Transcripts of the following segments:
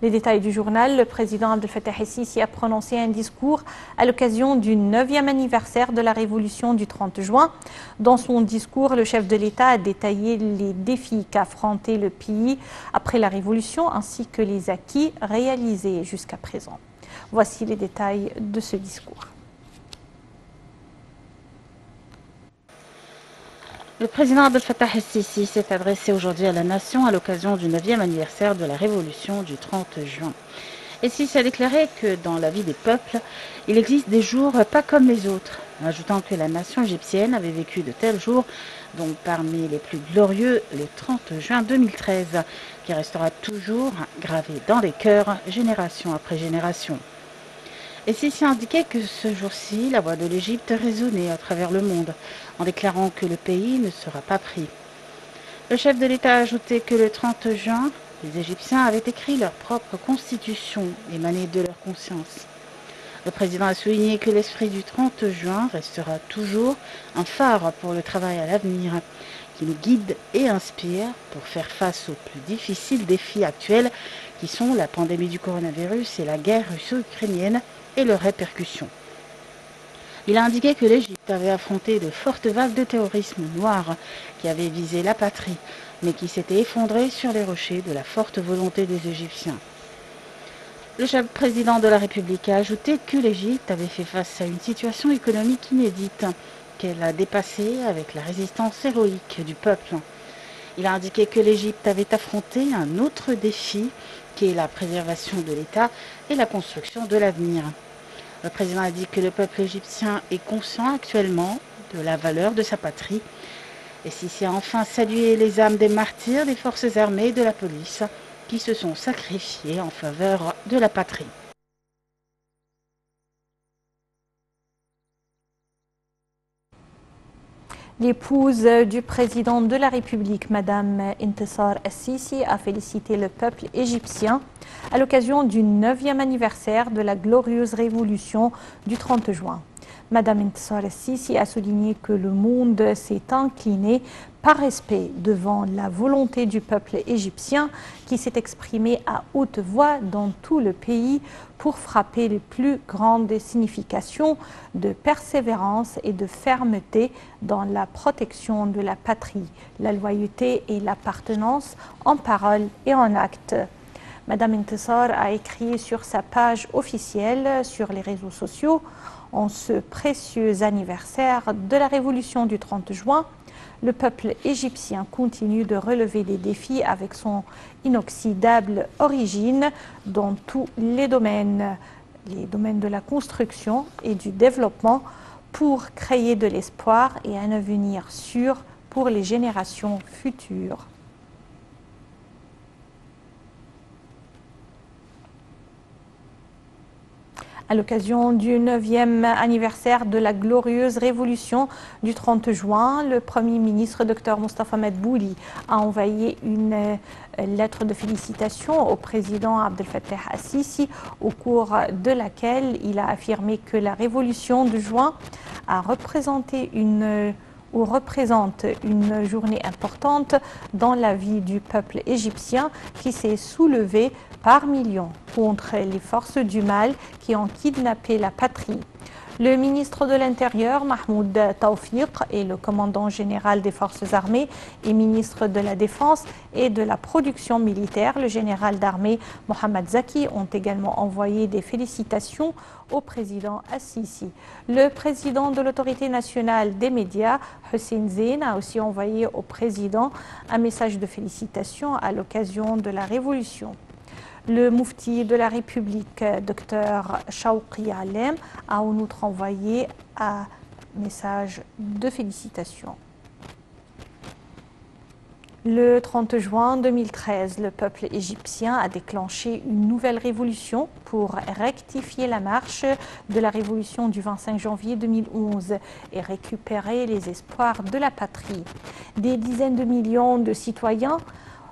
Les détails du journal, le président Abdel Fattah el-Sisi a prononcé un discours à l'occasion du 9e anniversaire de la révolution du 30 juin. Dans son discours, le chef de l'État a détaillé les défis qu'a affronté le pays après la révolution ainsi que les acquis réalisés jusqu'à présent. Voici les détails de ce discours. Le président Abdel Fattah el-Sisi s'est adressé aujourd'hui à la nation à l'occasion du 9e anniversaire de la révolution du 30 juin. El-Sisi a déclaré que dans la vie des peuples, il existe des jours pas comme les autres, ajoutant que la nation égyptienne avait vécu de tels jours, dont parmi les plus glorieux, le 30 juin 2013, qui restera toujours gravé dans les cœurs, génération après génération. El-Sisi a indiqué que ce jour-ci, la voix de l'Égypte résonnait à travers le monde, en déclarant que le pays ne sera pas pris. Le chef de l'État a ajouté que le 30 juin, les Égyptiens avaient écrit leur propre constitution émanée de leur conscience. Le président a souligné que l'esprit du 30 juin restera toujours un phare pour le travail à l'avenir, qui nous guide et inspire pour faire face aux plus difficiles défis actuels qui sont la pandémie du coronavirus et la guerre russo-ukrainienne et leurs répercussions. Il a indiqué que l'Égypte avait affronté de fortes vagues de terrorisme noir qui avaient visé la patrie, mais qui s'étaient effondrées sur les rochers de la forte volonté des Égyptiens. Le chef président de la République a ajouté que l'Égypte avait fait face à une situation économique inédite, qu'elle a dépassée avec la résistance héroïque du peuple. Il a indiqué que l'Égypte avait affronté un autre défi, qui est la préservation de l'État et la construction de l'avenir. Le président a dit que le peuple égyptien est conscient actuellement de la valeur de sa patrie. Et El-Sisi a enfin salué les âmes des martyrs des forces armées et de la police qui se sont sacrifiés en faveur de la patrie. L'épouse du président de la République, Madame Intisar el-Sisi, a félicité le peuple égyptien à l'occasion du 9e anniversaire de la glorieuse révolution du 30 juin. Madame Intisar el-Sisi a souligné que le monde s'est incliné par respect devant la volonté du peuple égyptien qui s'est exprimé à haute voix dans tout le pays pour frapper les plus grandes significations de persévérance et de fermeté dans la protection de la patrie, la loyauté et l'appartenance en parole et en acte. Madame Intisar a écrit sur sa page officielle sur les réseaux sociaux: en ce précieux anniversaire de la révolution du 30 juin, le peuple égyptien continue de relever des défis avec son inoxydable origine dans tous les domaines de la construction et du développement pour créer de l'espoir et un avenir sûr pour les générations futures. À l'occasion du 9e anniversaire de la glorieuse révolution du 30 juin, le Premier ministre Dr Mostafa Madbouli a envoyé une lettre de félicitations au président Abdel Fattah el-Sisi, au cours de laquelle il a affirmé que la révolution de juin représente une journée importante dans la vie du peuple égyptien qui s'est soulevé par millions contre les forces du mal qui ont kidnappé la patrie. Le ministre de l'Intérieur, Mahmoud Tawfiq, et le commandant général des forces armées et ministre de la Défense et de la production militaire, le général d'armée Mohamed Zaki, ont également envoyé des félicitations au président el-Sisi. Le président de l'autorité nationale des médias, Hussein Zain, a aussi envoyé au président un message de félicitations à l'occasion de la révolution. Le Moufti de la République, Dr Shawqi Alem, a en outre envoyé un message de félicitations. Le 30 juin 2013, le peuple égyptien a déclenché une nouvelle révolution pour rectifier la marche de la révolution du 25 janvier 2011 et récupérer les espoirs de la patrie. Des dizaines de millions de citoyens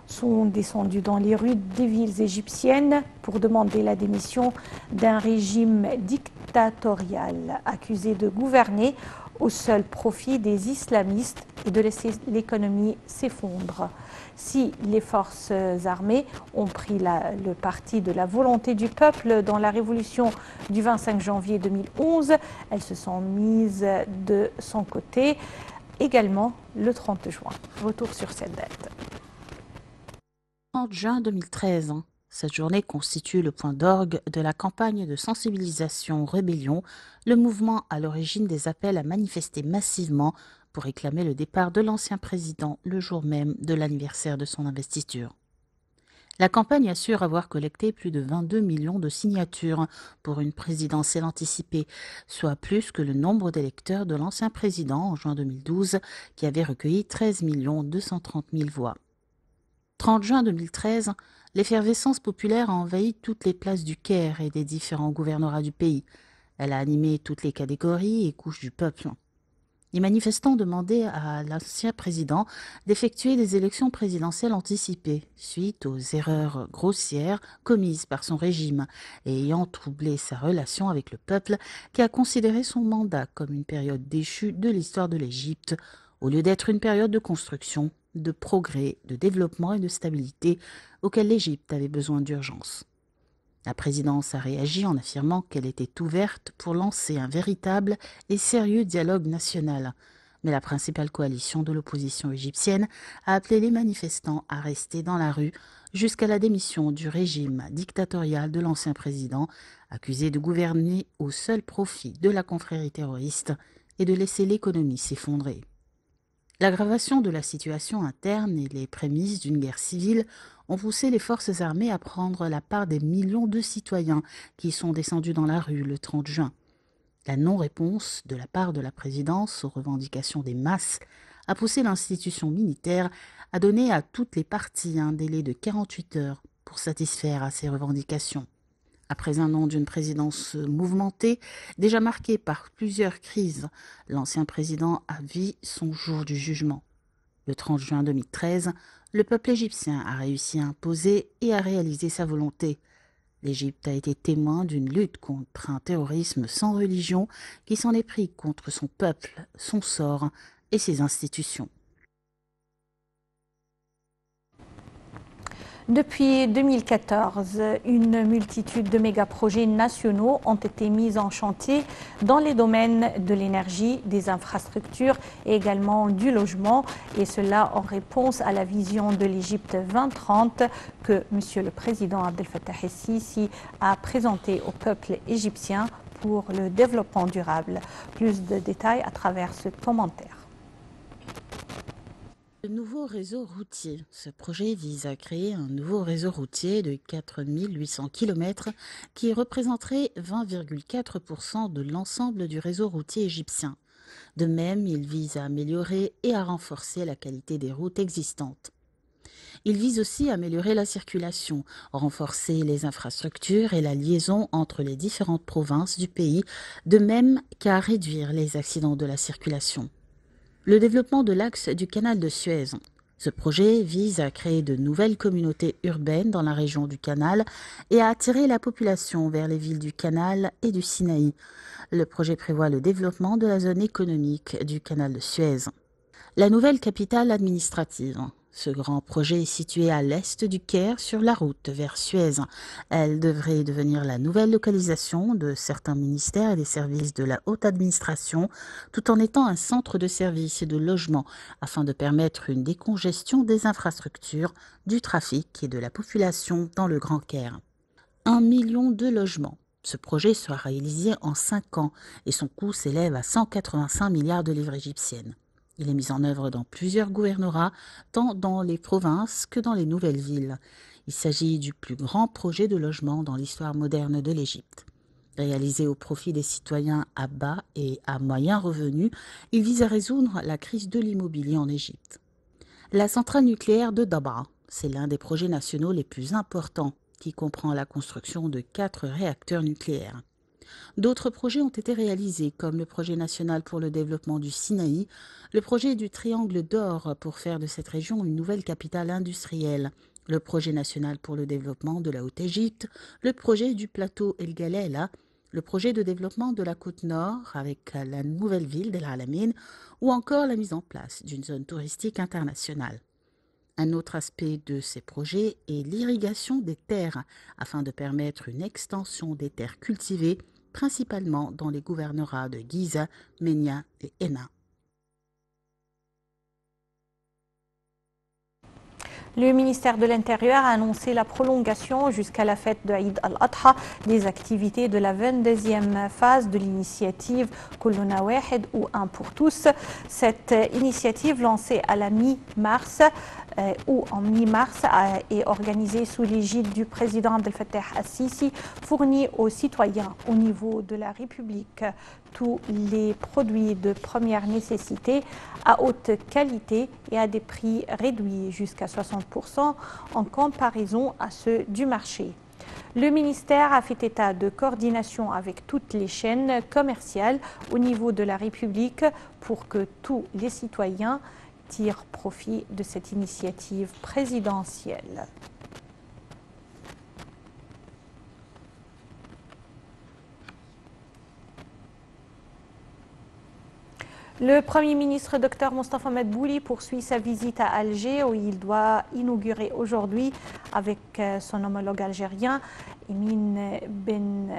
sont descendus dans les rues des villes égyptiennes pour demander la démission d'un régime dictatorial accusé de gouverner au seul profit des islamistes et de laisser l'économie s'effondrer. Si les forces armées ont pris le parti de la volonté du peuple dans la révolution du 25 janvier 2011, elles se sont mises de son côté également le 30 juin. Retour sur cette date. 30 juin 2013. Cette journée constitue le point d'orgue de la campagne de sensibilisation Rébellion, le mouvement à l'origine des appels à manifester massivement pour réclamer le départ de l'ancien président le jour même de l'anniversaire de son investiture. La campagne assure avoir collecté plus de 22 millions de signatures pour une présidentielle anticipée, soit plus que le nombre d'électeurs de l'ancien président en juin 2012 qui avait recueilli 13 230 000 voix. 30 juin 2013, l'effervescence populaire a envahi toutes les places du Caire et des différents gouvernorats du pays. Elle a animé toutes les catégories et couches du peuple. Les manifestants demandaient à l'ancien président d'effectuer des élections présidentielles anticipées suite aux erreurs grossières commises par son régime et ayant troublé sa relation avec le peuple qui a considéré son mandat comme une période déchue de l'histoire de l'Égypte au lieu d'être une période de construction, de progrès, de développement et de stabilité auquel l'Égypte avait besoin d'urgence. La présidence a réagi en affirmant qu'elle était ouverte pour lancer un véritable et sérieux dialogue national. Mais la principale coalition de l'opposition égyptienne a appelé les manifestants à rester dans la rue jusqu'à la démission du régime dictatorial de l'ancien président, accusé de gouverner au seul profit de la confrérie terroriste et de laisser l'économie s'effondrer. L'aggravation de la situation interne et les prémices d'une guerre civile ont poussé les forces armées à prendre la part des millions de citoyens qui sont descendus dans la rue le 30 juin. La non-réponse de la part de la présidence aux revendications des masses a poussé l'institution militaire à donner à toutes les parties un délai de 48 heures pour satisfaire à ces revendications. Après un an d'une présidence mouvementée, déjà marquée par plusieurs crises, l'ancien président a vu son jour du jugement. Le 30 juin 2013, le peuple égyptien a réussi à imposer et à réaliser sa volonté. L'Égypte a été témoin d'une lutte contre un terrorisme sans religion qui s'en est pris contre son peuple, son sort et ses institutions. Depuis 2014, une multitude de méga-projets nationaux ont été mis en chantier dans les domaines de l'énergie, des infrastructures et également du logement, et cela en réponse à la vision de l'Égypte 2030 que M. le Président Abdel Fattah el-Sisi a présentée au peuple égyptien pour le développement durable. Plus de détails à travers ce commentaire. Le nouveau réseau routier. Ce projet vise à créer un nouveau réseau routier de 4 800 km qui représenterait 20,4% de l'ensemble du réseau routier égyptien. De même, il vise à améliorer et à renforcer la qualité des routes existantes. Il vise aussi à améliorer la circulation, renforcer les infrastructures et la liaison entre les différentes provinces du pays, de même qu'à réduire les accidents de la circulation. Le développement de l'axe du canal de Suez. Ce projet vise à créer de nouvelles communautés urbaines dans la région du canal et à attirer la population vers les villes du canal et du Sinaï. Le projet prévoit le développement de la zone économique du canal de Suez. La nouvelle capitale administrative. Ce grand projet est situé à l'est du Caire sur la route vers Suez. Elle devrait devenir la nouvelle localisation de certains ministères et des services de la haute administration, tout en étant un centre de services et de logement afin de permettre une décongestion des infrastructures, du trafic et de la population dans le Grand Caire. 1 million de logements. Ce projet sera réalisé en 5 ans et son coût s'élève à 185 milliards de livres égyptiennes. Il est mis en œuvre dans plusieurs gouvernorats, tant dans les provinces que dans les nouvelles villes. Il s'agit du plus grand projet de logement dans l'histoire moderne de l'Égypte. Réalisé au profit des citoyens à bas et à moyens revenus, il vise à résoudre la crise de l'immobilier en Égypte. La centrale nucléaire de Dabra, c'est l'un des projets nationaux les plus importants, qui comprend la construction de 4 réacteurs nucléaires. D'autres projets ont été réalisés, comme le projet national pour le développement du Sinaï, le projet du Triangle d'Or pour faire de cette région une nouvelle capitale industrielle, le projet national pour le développement de la Haute-Égypte, le projet du plateau El Galela, le projet de développement de la côte nord avec la nouvelle ville d'El Alamein ou encore la mise en place d'une zone touristique internationale. Un autre aspect de ces projets est l'irrigation des terres afin de permettre une extension des terres cultivées, principalement dans les gouvernorats de Giza, Menia et Henna. Le ministère de l'Intérieur a annoncé la prolongation jusqu'à la fête de Eid al-Adha des activités de la 22e phase de l'initiative Kulluna Wahed ou Un pour tous. Cette initiative lancée à la mi-mars ou en mi-mars est organisée sous l'égide du président Abdel Fattah al-Sisi, fournit aux citoyens au niveau de la République tous les produits de première nécessité à haute qualité et à des prix réduits jusqu'à 60% en comparaison à ceux du marché. Le ministère a fait état de coordination avec toutes les chaînes commerciales au niveau de la République pour que tous les citoyens tirent profit de cette initiative présidentielle. Le Premier ministre Dr Mostafa Madbouli poursuit sa visite à Alger où il doit inaugurer aujourd'hui avec son homologue algérien Emin Ben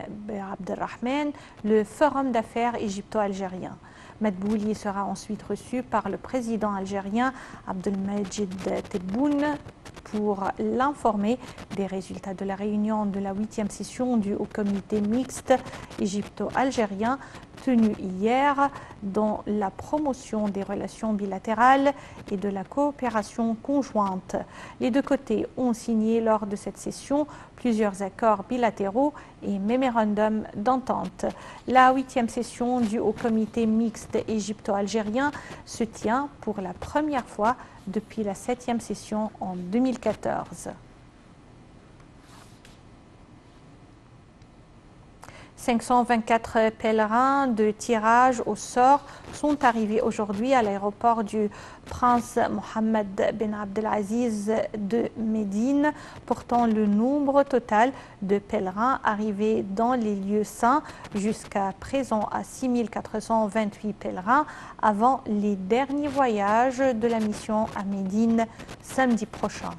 Abdelrahman le forum d'affaires égypto-algérien. Madbouli sera ensuite reçu par le président algérien Abdelmajid Tebboune pour l'informer des résultats de la réunion de la 8e session du Haut Comité mixte égypto-algérien tenue hier dans la promotion des relations bilatérales et de la coopération conjointe. Les deux côtés ont signé lors de cette session plusieurs accords bilatéraux et mémorandums d'entente. La 8e session du Haut Comité mixte égypto-algérien se tient pour la première fois depuis la 7e session en 2014. 524 pèlerins de tirage au sort sont arrivés aujourd'hui à l'aéroport du prince Mohammed Ben Abdelaziz de Médine, portant le nombre total de pèlerins arrivés dans les lieux saints jusqu'à présent à 6428 pèlerins avant les derniers voyages de la mission à Médine samedi prochain.